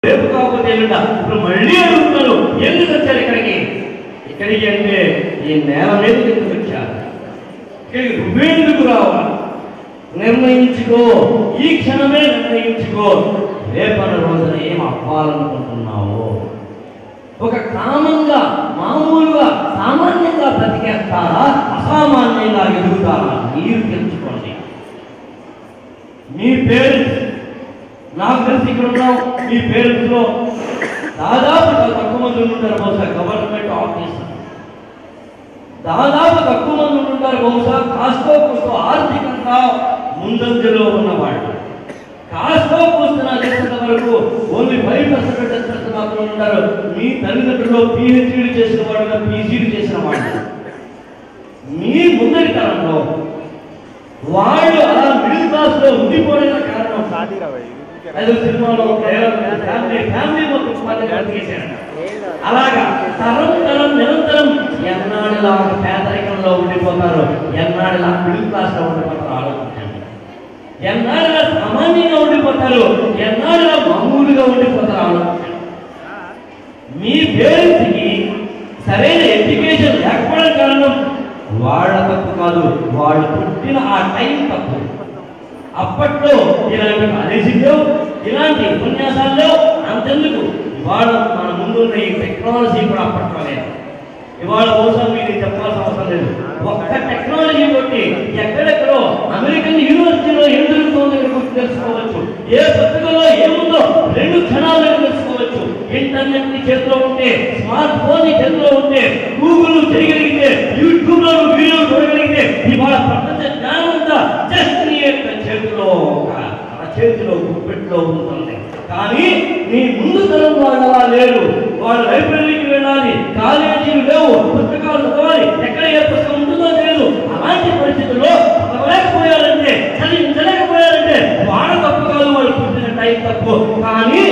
రేపు కాకపోతే ఇప్పుడు మళ్ళీ అడుగుతున్నాను, ఎందుకు వచ్చారు ఇక్కడికి? ఇక్కడికి అంటే ఈ నేల మీద ఎందుకు వచ్చారు? ఇక్కడికి నువ్వెందుకు రావాలి? నిర్ణయించుకో, ఈ క్షణమే నిర్ణయించుకో. రేపటి రోజున ఏం అవ్వాలనుకుంటున్నావు? ఒక కామంగా, మామూలుగా, సామాన్యంగా బ్రతికేస్తారా, అసామాన్యంగా ఎదుగుతారా? మీరు తెలుసుకోండి. మీ పేరెంట్స్, నాకు తెలిసి ఇక్కడ ఉన్నాం, మీ పేరెంట్స్లో దాదాపు తక్కువ మంది ఉంటారు బహుశా గవర్నమెంట్ ఆఫీసర్, దాదాపు తక్కువ మంది ఉంటారు బహుశా కాస్తో కూస్తో ఆర్థికంగా ముందంజలో ఉన్నవాళ్ళు. కాస్తో కూస్తూ నాకు తెలిసినంత వరకు ఓన్లీ 5% మాత్రం ఉంటారు. మీ తల్లిదండ్రులు PhD చేసిన వాళ్ళు, PhD చేసిన వాళ్ళు. మీ ముందరి తరంలో వాళ్ళు అలా మిడిల్ క్లాస్ లో ఉండిపోవడానికి కారణం అదే సినిమాలో ఫ్యామిలీ మొత్తం. అలాగా తరం నిరంతరం ఎన్నాడిలా పేదరికంలో ఉండిపోతారు, ఎన్నాడిలా మిడిల్ క్లాస్ లో ఉండిపోతారు. ఆలోచించండి. ఎన్నాడిలా సామాన్యంగా ఉండిపోతారు, ఎన్నాడిలా మామూలుగా ఉండిపోతారు. ఆలోచించండి. మీ పేరెంట్స్కి సరైన ఎడ్యుకేషన్ లేకపోవడం కారణం వాళ్ళ తప్పు కాదు, వాళ్ళు పుట్టిన ఆ టైం తప్పు. అప్పట్లో ఇలాంటి కాలేజీలో, ఇలాంటి ఉపన్యాసాల్లో అంతెందుకు, ఇవాళ మన ముందున్న ఈ టెక్నాలజీ కూడా అప్పట్లో లేదు. ఇవాళ బహుశా మీరు చెప్పాల్సిన అవసరం లేదు. ఒక్క టెక్నాలజీ బట్టి ఎక్కడెక్కడో అమెరికన్ యూనివర్సిటీలో ఏం జరుగుతుందో తెలుసుకోవచ్చు. ఏ పుస్తకంలో ఏముందో 2 క్షణాల్లో తెలుసుకోవచ్చు. ఇంటర్నెట్ ని చేతిలో ఉంటే, స్మార్ట్ ఫోన్ ని చేతిలో ఉంటే, గూగుల్ చేయగలిగితే, యూట్యూబ్ లో వీడియో చూడగలిగితే ఇవాళ ప్రపంచ జ్ఞానం అంతా జస్ట్ నీ యొక్క చేతిలో, చేతిలో గుప్పెట్లో ఉంటుంది. కానీ నీ ముందు తరం వాళ్ళు అలా లేరు. వాళ్ళు లైబ్రరీకి వెళ్ళాలి, కాలేజీలు లేవు, పుస్తకాలు చదవాలి, ఎక్కడ ఏ పుస్తకం ఉంటుందో లేదు. అలాంటి పరిస్థితుల్లో చదవలేకపోయారంటే, చదివించలేకపోయారంటే వాళ్ళ తప్పు కాదు, వాళ్ళు పుట్టిన టైం తప్పు. కానీ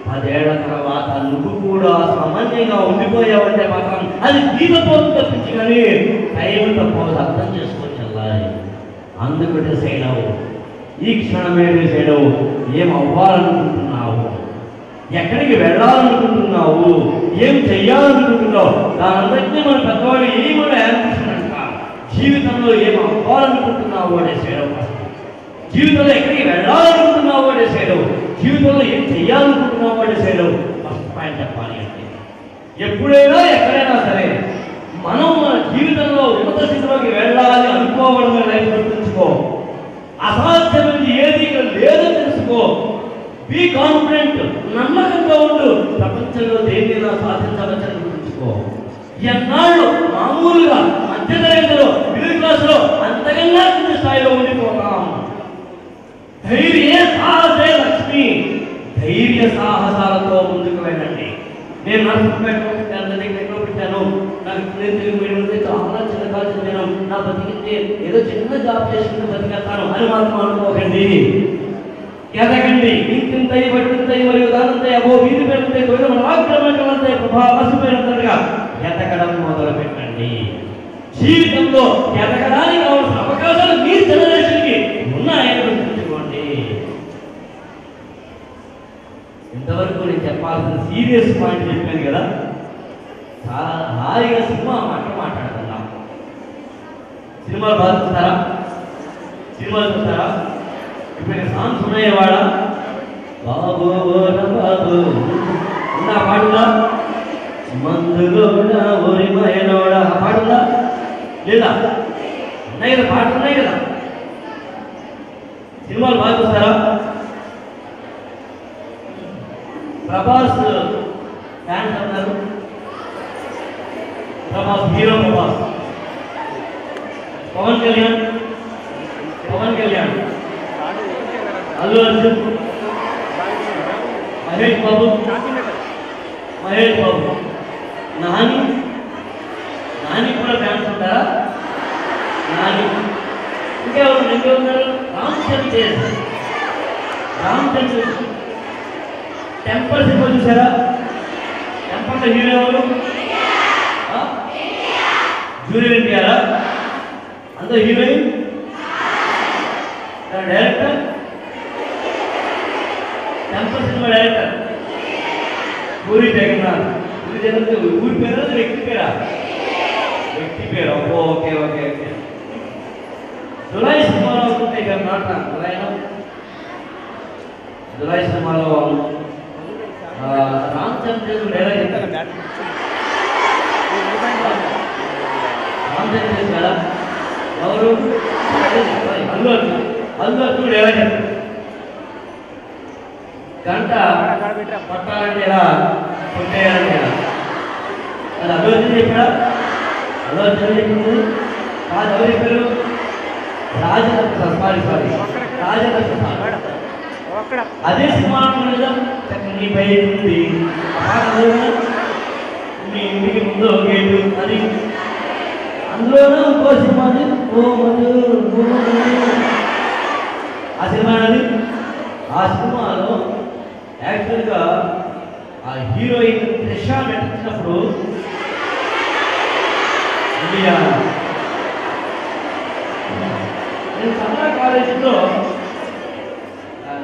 10 ఏళ్ల తర్వాత నువ్వు కూడా సామాన్యంగా ఉండిపోయావంటే మాత్రం అది జీవితం తప్పించి కానీ టైం తప్పు. అర్థం చేసుకోవచ్చల్లాలి. అందుకు డిసైడ్ అవ్వు, ఈ క్షణమే డిసైడ్ అవ్వు. ఏం అవ్వాలనుకుంటున్నావు, ఎక్కడికి వెళ్ళాలనుకుంటున్నావు, ఏం చెయ్యాలనుకుంటున్నావు. దానందరికీ మన పెద్దవాళ్ళు ఏమన్నా యాంబిషన్ అంట. జీవితంలో ఏం అవ్వాలనుకుంటున్నావు అనే చేయడం, జీవితంలో ఎక్కడికి వెళ్ళాలనుకుంటున్నావు అనే చేయడం, జీవితంలో ఏం చెయ్యాలనుకుంటున్నావు అనే చేయడం ఫస్ట్ పాయింట్ చెప్పాలి. అంటే ఎప్పుడైనా ఎక్కడైనా సరే మనం మన జీవితంలో ఉన్నత స్థితిలోకి వెళ్ళాలి అనుకోవడమే లైఫ్ గుర్తుంచుకో. అసాధ్యమైనది ఏది లేదో తెలుసుకో. బీ కాన్ఫిడెంట్, నమ్మకంగా ఉండు. ప్రపంచంలో దేనినైనా సాధించవచ్చని గుర్తుంచుకో. ఎన్నాళ్ళు మామూలుగా మధ్యతరగతిలో, మిడిల్ క్లాస్లో అంతకన్నా కింద స్థాయిలో ఉండిపోతాం. ధైర్య సాహసే లక్ష్మి. ధైర్య సాహసాలతో ముందుకు వెళ్ళండి. నేను నర్సుపేటలో పెట్టాను, నాకు తెలుగు మీడియం చాలా చిన్నగా చదివాను, నా బతికితే ఏదో చిన్న జాబ్ చేసుకుంటూ బతికేస్తాను అని మాత్రం అనుకోకండి. ఎదగండి. ఇంతింతై పట్టింతై మరియు దానంతై అబో వీధి పెడుతాయి మన ఆక్రమణలంతాయి ప్రభావసిపోయినట్టుగా ఎదగడం మొదలు పెట్టండి. జీవితంలో ఎదగడానికి కావాల్సిన అవకాశాలు మీ జనరేషన్కి ఉన్నాయని గుర్తుంచుకోండి. ఇంతవరకు నేను చెప్పాల్సిన సీరియస్ పాయింట్ చెప్పాను కదా. చాలా హాయిగా సినిమా మాట్లాడుతున్నాం. సినిమాలు బాగా చూస్తారా? సినిమాలు చూస్తారా? ఇప్పుడు సాంగ్స్ ఉన్నాయేవాడ బాబు బాబు ఉందా? పాడుందా? మందులోడా ఒరిమయనోడా పాడుందా లేదా? ఉన్నాయి కదా, పాటలు ఉన్నాయి కదా. సినిమాలు బాగా చూస్తారా? ప్రభాస్ ఫ్యాన్స్ అన్నారు. ప్రభాస్ హీరో, ప్రభాస్. పవన్ కళ్యాణ్, అల్లు అర్జున్, మహేష్ బాబు, నాని కూడా ఫ్యాన్స్ ఉంటారా? నాని ఇంకా ఉన్నారు. రామ్ చంద్ర టెంపర్ సినిమా చూసారా? టెంపర్లో హీరో ఎవరు? జూనియర్ ఎన్టీఆరా? అంత heroine, director, Temper cinema director Puri Jagannath. Puri Jagannath ఊరి పేరు వ్యక్తి పేరా? వ్యక్తి పేరు. Okay okay okay. జులై సినిమాలో ఉంటాయి కదా మాట జులై సినిమాలో రామచంద్రుడు ఎలా చెప్తారు? రామచంద్రుడు కదా ఎవరు? అల్లు అర్జునుడు ఎలా చెప్తారు? గంట పట్టాలంటే ఎలా, కొట్టేయాలంటే ఎలా? అది అల్లు అర్జున్ చెప్పాడా? అల్లు అర్జున్ చెప్పింది కాదు. ఎవరు చెప్పారు? రాజదత్త. అదే సినిమా నీ బయట ఉంది మీ ఇంటికి ముందు గేటు అది. అందులోనే ఇంకో సినిమా ఆ సినిమా అది. ఆ సినిమాలో యాక్చువల్గా ఆ హీరోయిన్ త్రిష నటించినప్పుడు నేను కన్నడ కాలేజీలో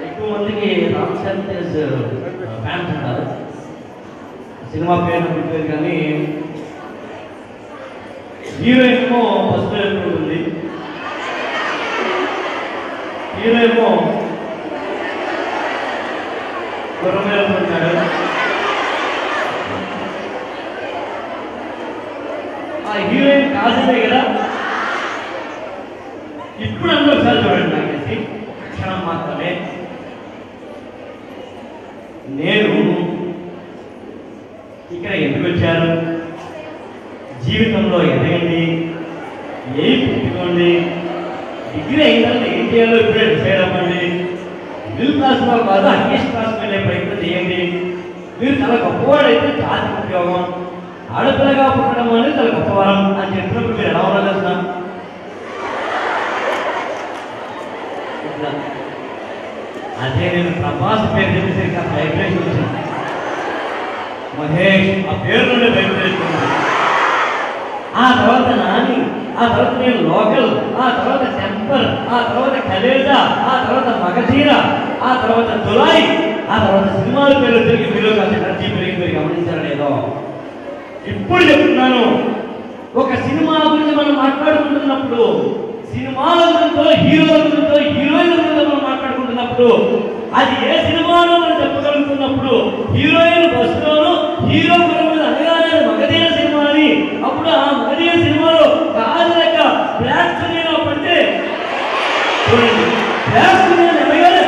ఎక్కువ మందికి రామ్ చరణ్ ఫ్యాన్స్ ఉన్నారు. సినిమా పేరు పెట్టారు కానీ హీరోయిన్ ఏమో ఫస్ట్ ఉంటుంది, హీరో ఏమో గుర్రమే ఉంటాడు. ఆ హీరోయిన్ కాజలే కదా. ఇప్పుడు అందరూ ఒకసారి చూడండి, నాకేసి క్షణం మాత్రమే. నేను ఇక్కడ ఎందుకు వచ్చాను, జీవితంలో ఎదగండి, ఏ పెట్టుకోండి, డిగ్రీ అయిందని ఏం చేయాలో ఇప్పుడే డిసైడ్ అవ్వండి. మిడిల్ క్లాస్లో కాదు హైయెస్ట్ క్లాస్కి వెళ్ళే ప్రయత్నం చేయండి. మీరు చాలా గొప్పవాడైతే జాతి ఉపయోగం, ఆడపిల్లగా పుట్టడం అనేది చాలా గొప్పవారం అని చెప్పినప్పుడు మీరు ఎలా ఉండాలి? అదే నేను ప్రభాస్ పేరు చెప్పేసరికి ఆ వైబ్రేషన్ వచ్చింది. మహేష్ ఆ పేరు నుండి వైబ్రేషన్. ఆ తర్వాత నాని, ఆ తర్వాత నేను లోకల్, ఆ తర్వాత టెంపర్, ఆ తర్వాత కలేజా, ఆ తర్వాత మగధీర, ఆ తర్వాత జులై, ఆ తర్వాత సినిమాల పేరు తిరిగి మీరు కాస్త ఎనర్జీ పెరిగి మీరు గమనించారా లేదో? ఇప్పుడు చెప్తున్నాను, ఒక సినిమా గురించి మనం మాట్లాడుకుంటున్నప్పుడు, సినిమాల గురించో హీరోల గురించో హీరోయిన్ల గురించో మనం మాట్లాడుకుంటున్నప్పుడు, అది ఏ సినిమాలో మనం చెప్పగలుగుతున్నప్పుడు హీరోయిన్ బస్సులోను హీరో గురించి అనగానే మగధీర సినిమా అని, అప్పుడు ఆ మగధీర సినిమాలో కాదు లెక్క బ్లాక్ సినిమా పడితే చూడండి, బ్లాక్ సినిమా అనగానే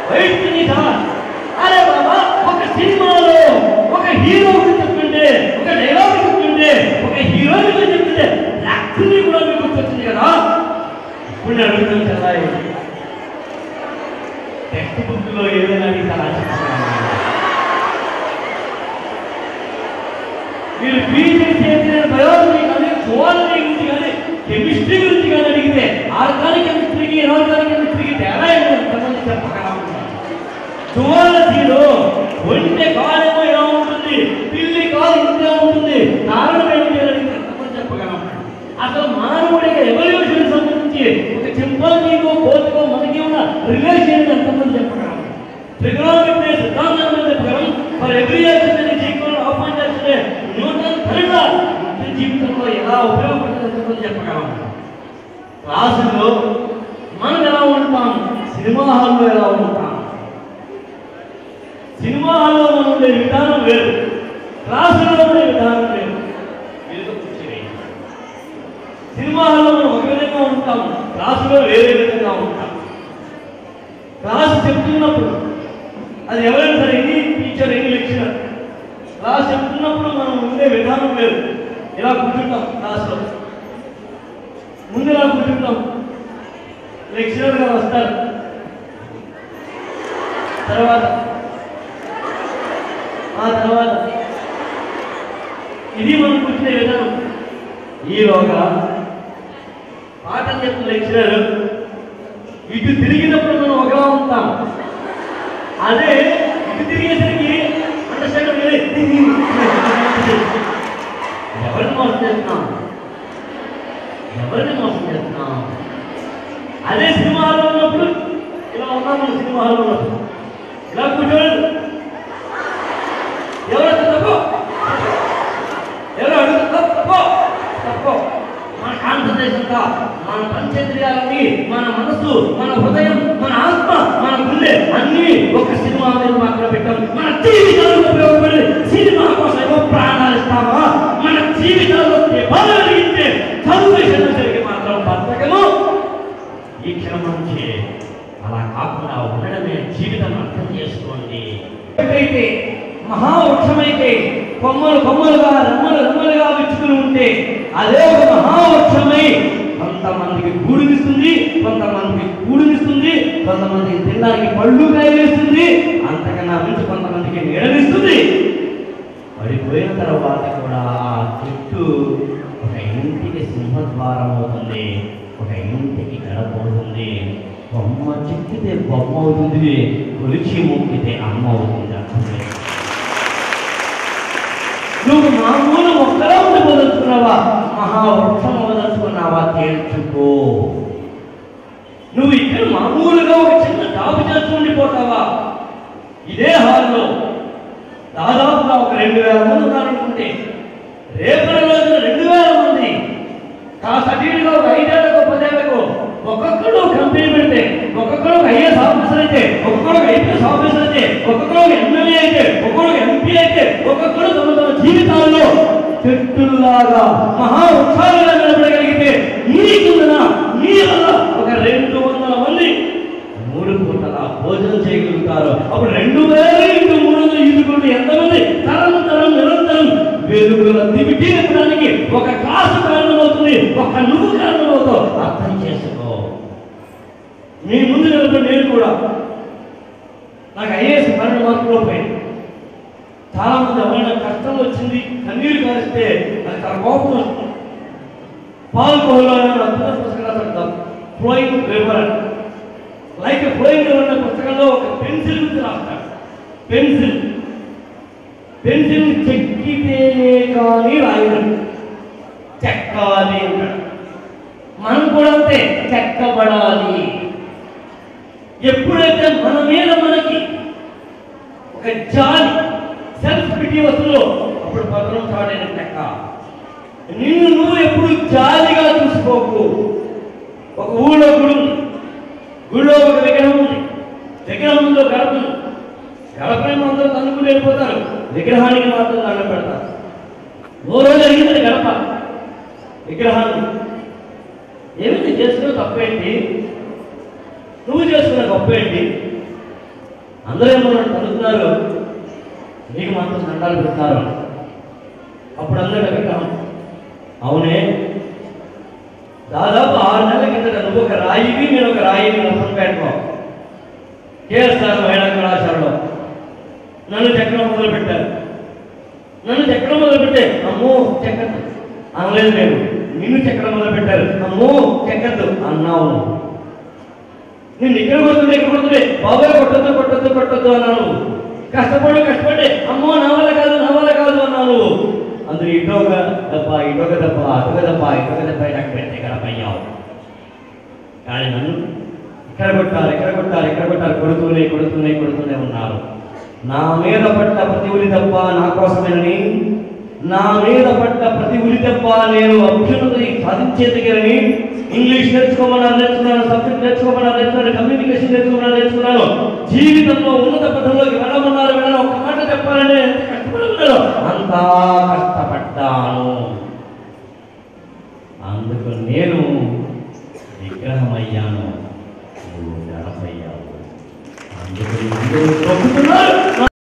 వైట్ సినీ సార్. అరే బాబా, ఒక సినిమాలో ఒక హీరో గురించి చెప్తుంటే, ఒక డైలాగ్ చెప్తుంటే, ఒక హీరోయిన్ గురించి చెప్తుంటే బ్లాక్ సినీ కూడా మీకు గుర్తొచ్చింది కదా. ఇప్పుడు నేను అడుగుతాను కదా, టెక్స్ట్ బుక్ లో ఏదైనా మీరు పీజీ చేసిన బయాలజీ కానీ జువాలజీ గురించి కానీ కెమిస్ట్రీ గురించి కానీ అడిగితే ఆర్గానిక్ కెమిస్ట్రీకి ఇనార్గానిక్ కెమిస్ట్రీకి తేడా ఎంతమంది చెప్పగలం? జువాలజీలో ఒంటె కాలేమో ఎలా ఉంటుంది, పిల్లి కాలు ఇంతే ఉంటుంది, కారణం ఏమిటి అని ఎంతమంది చెప్పగలం? అసలు మానవుడికి ఎవల్యూషన్ సంబంధించి ఒక చింపాంజీకో కోతికో మనకి ఉన్న రిలేషన్ ఎంతమంది చెప్పగలం? ట్రిగోనోమెట్రీ సిద్ధాంతం చెప్పగలం. For every action equal opposite action Newton third జీవితంలో ఎలా ఉపయోగపడుతుందో చెప్పగలం. క్లాసుల్లో మనం ఎలా ఉంటాం, సినిమా హాల్లో ఎలా ఉంటాం? సినిమా హాల్లో మనం ఉండే విధానం వేరు, క్లాసులో ఉండే విధానం వేరు. సినిమా హాల్లో మనం ఒక విధంగా ఉంటాం, క్లాసులో వేరే విధంగా ఉంటాం. క్లాసు చెప్తున్నప్పుడు అది ఎవరైనా సరే, ఇది టీచర్ ఇది లెక్చరర్, క్లాస్ చెప్తున్నప్పుడు మనం ఉండే విధానం వేరు. ఇలా కూర్చుంటాం, క్లాస్లో ముందు ఇలా కూర్చుంటాం, లెక్చరర్ గారు వస్తారు, ఆ తర్వాత ఇది మనం కూర్చునే విధానం. ఈలోగా పాఠం చెప్తున్న లెక్చరర్ ఇటు తిరిగినప్పుడు మనం ఒకలా ఉంటాం, అదే ఇటు తిరిగేసరికి అండర్స్టాండ్ ఎవరిని మోసం చేస్తున్నాం, ఎవరిని మోసం చేస్తున్నాం? అదే సినిమాలో ఉన్నప్పుడు ఇలా ఉన్నాం మన సినిమాలో ఉన్నది. ఇలా కూర్చోండి. ఎవరైతే తప్పో ఎవరో అడుగు తప్పో తప్పో మన కాన్సన్ట్రేషన్ అంతా మన పంచేంద్రియాలని, మన మనస్సు, మన హృదయం, మన ఆత్మ, మన గుండె అన్నీ ఒక సినిమా మీద మాత్రం పెట్టాం. మన జీవితాలకు ఉపయోగపడే సినిమా కోసం ఏమో ప్రాణాలు ఇస్తామా? మన జీవితాల్లో బాగా కలిగితే చదువు మాత్రం బతకము. ఈ క్షణం నుంచి అలా కాకుండా ఉండడమే జీవితం. అర్థం చేసుకోండి. ఎప్పుడైతే మహావృక్షమైతే కొమ్మలు కొమ్మలుగా రెమ్మలు రెమ్మలుగా విచ్చుకుని ఉంటే అదే ఒక మహావృక్షమై కొంతమందికి గూడునిస్తుంది, కొంతమందికి కూడునిస్తుంది, కొంతమందికి తినడానికి పళ్ళు కాయవేస్తుంది, అంతకన్నా మించి కొంతమందికి నీడనిస్తుంది. పడిపోయిన తర్వాత కూడా ఆ చెట్టు ఒక ఇంటికి సింహద్వారం అవుతుంది, ఒక ఇంటికి గడప అవుతుంది. బొమ్మ చెక్కితే బొమ్మ అవుతుంది, కొలిచి మొక్కితే అమ్మ అవుతుంది. నువ్వు మామూలు మొక్కలా ఉండిపోదలుచుకున్నావా, మహావృక్షం వదలుచుకున్నావా తేల్చుకో. నువ్వు ఇక్కడ మామూలుగా ఒక చిన్న జాబు చేస్తూ ఉండిపోతావా? ఇదే హాల్లో దాదాపుగా ఒక 2000 మంది ఉన్నారనుకుంటే రేపటి రోజున 2000 మంది సర్టిఫికేట్గా ఒక 5 ఏళ్లకు 10 ఏళ్లకు ఒక్కొక్కడు కంపెనీ పెడితే, ఒక్కొక్కడు ఒక ఐఏఎస్ ఆఫీసర్ అయితే, ఒక్కొక్కడు ఒక ఐపీఎస్ ఆఫీసర్ అయితే, ఒక్కొక్కడు ఒక ఎమ్మెల్యే అయితే, ఒక్కొక్కడు ఎంపీ అయితే, ఒక్కొక్కడు తమ తమ జీవితాల్లో చెట్టులాగా మహావృక్షాలుగా నిలబడగలిగితే నీకున్న నీ వల్ల ఒక 200 మంది 3 పూటల భోజనం చేయగలుగుతారు. అప్పుడు 2000 ఎంతమంది తరం తరం నిరంతరం వెలుగుల దివిటి నింపడానికి ఒక క్లాసు కారణమవుతుంది, ఒక నువ్వు కారణమవుతావు. అర్థం చేసుకో. మీ ముందు నిలబడి నేను కూడా నాకు ఐఏఎస్ 12 మార్కులు పోయింది. చాలా మంది ఎవరైనా కష్టం వచ్చింది కన్నీరు కారిస్తే అది చాలా కోపం వస్తుంది. పాల్కోలో అద్భుత పుస్తకాలు flowing river like flowing river అనే పుస్తకంలో ఒక పెన్సిల్ గురించి రాస్తాడు. పెన్సిల్ చెక్కితేనే కానీ రాయడం, చెక్కాలి అంటాడు. మనం కూడా అంతే, చెక్కబడాలి. ఎప్పుడైతే మన మీద మనకి ఒక జాలి, సెల్ఫ్ పిటీ వస్తుందో అప్పుడు పత్రం చాడైన లెక్క. నిన్ను నువ్వు ఎప్పుడు జాలిగా చూసుకోకు. ఒక ఊళ్ళో గుడిలో ఒక విగ్రహం ఉంది, విగ్రహంలో గడప ఉంది. గడపని అందరూ తనుకుని వెళ్ళిపోతారు, విగ్రహానికి మాత్రం దండం పెడతారు. ఓ రోజు అడిగింది గడప విగ్రహాన్ని, ఏమిటి చేసుకున్న తప్పేంటి, నువ్వు చేసుకున్న గొప్పేంటి? అందరూ ఏమన్నా తనుకున్నారు, నీకు మాత్రం దండాలు పెడతారు. అప్పుడు అందరూ విగ్రహం, అవునే దాదాపు 6 నెలల కిందట నువ్వు ఒక రాయివి, నేను ఒక రాయివి నర్సంపేటలో కేఎస్ఆర్ మహిళా కళాశాలలో నన్ను చెక్కడం మొదలుపెట్టారు. నన్ను చెక్కడం మొదలుపెట్టే అమ్మో చెక్కద్దు అనలేదు నేను, నిన్ను చెక్కడం మొదలుపెట్టారు. అమ్మో చెక్కద్దు అన్నావు. నేను ఇక్కడ కొడుతుండే బాబాయ్ కొట్టద్దు అన్నాను. కష్టపడి అమ్మో నా వల్ల కాదు అన్నాను. అందులో ఇటొక దెబ్బ అటుక దెబ్బ నాకు పెడితే గడపయ్యావు. కానీ నన్ను ఇక్కడ కొట్టారు కొడుతూనే ఉన్నారు. నా మీద పడ్డ ప్రతి ఉలి దెబ్బ నా కోసమేనని, నా మీద పడ్డ ప్రతి ఉలి దెబ్బ నేను అభ్యున్నతి సాధించేదిగాని, ఇంగ్లీష్ నేర్చుకున్నాను, సబ్జెక్ట్ నేర్చుకున్నాను, కమ్యూనికేషన్ నేర్చుకున్నాను. జీవితంలో ఉన్నత పథంలోకి వెళ్ళమన్నారు. ఒక్క మాట చెప్పాలంటే ఎంత కష్టపడుతున్నాను, అంతా కష్టపడ్డాను. అందుకు నేను విగ్రహమయ్యాను, నువ్వు గడపయ్యావు. అందుకు